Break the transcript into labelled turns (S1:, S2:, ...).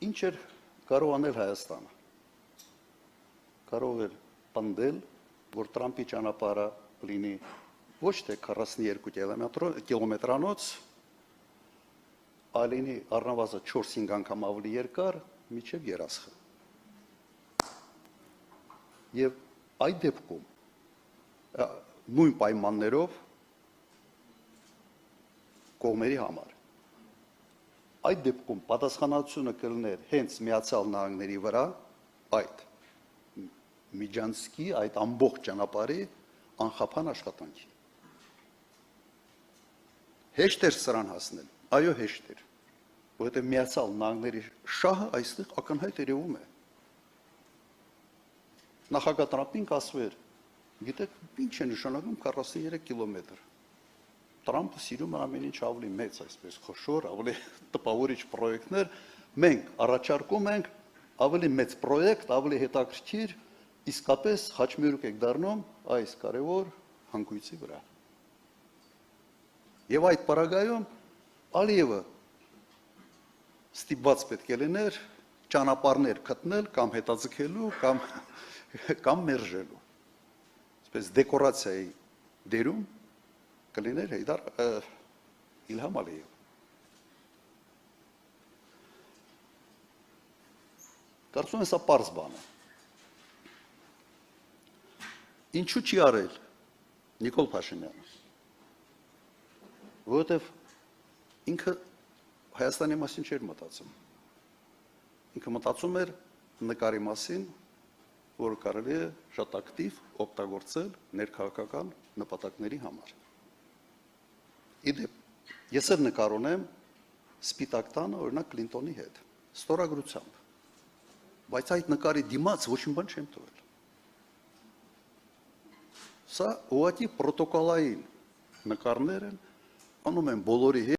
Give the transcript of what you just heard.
S1: Ինչ էր կարող անել Հայաստանը։ Կարող էր պնդել, որ Տրամպի ճանապարհը լինի ոչ թե 42 կիլոմետրանոց, այլ լինի առնվազն 4-5 անգամ ավելի երկար, մինչև Երասխը։ Եվ այդ դեպքում նույն պայմաններով կողմերի համար այդ դեպքում պատասխանատվությունը կլիներ հենց Միացյալ Նահանգների վրա, այդ Միջանցքի, այդ ամբողջ ճանապարհի անխափան աշխատանքի։ Հեշտ էր սրան հասնել, այո հեշտ էր, որովհետև Միացյալ Նահանգների շահը այստեղ ակնհայտ երևում է։ Նախագահ Տրամպին կասվեր, գիտեք, ինչ է նշանակում 43 կիլոմետր։ Տրամպը սիրում է ամեն ինչ ավելի մեծ, այսպես խոշոր, ավելի տպավորիչ պրոյեկտներ, մենք առաջարկում ենք ավելի մեծ պրոյեկտ, ավելի հետաքրքիր, իսկապես խաչմերուկ եք դառնում այս կարևոր հանգույցի վրա։ Եվ այդ պարագայում Ալիևը ստիպված պետք է լիներ ճանապարհներ գտնել կամ հետաձգելու կամ մերժելու։ Այսպես դեկորացիայի դերում կլիներ Հեյդար Իլհամ Ալիև։ Կարծում եմ սա պարզ բան է։ Ինչու չի արել Նիկոլ Փաշինյանը։ Որովհետև ինքը Հայաստանի մասին չէր մտածում։ Ինքը մտածում էր նկարի մասին, որը կարելի է շատ ակտիվ օգտագործել ներքաղաքական նպատակների համար։ Իդեպ, ես էլ նկար ունեմ Սպիտակ տանը, օրինակ Կլինտոնի հետ, ստորագրությամբ, բայց այդ նկարի դիմաց ոչ մի բան չեմ տվել։ Սա ուղղակի պրոտոկոլային նկարներ են, անում են բոլորի հետ,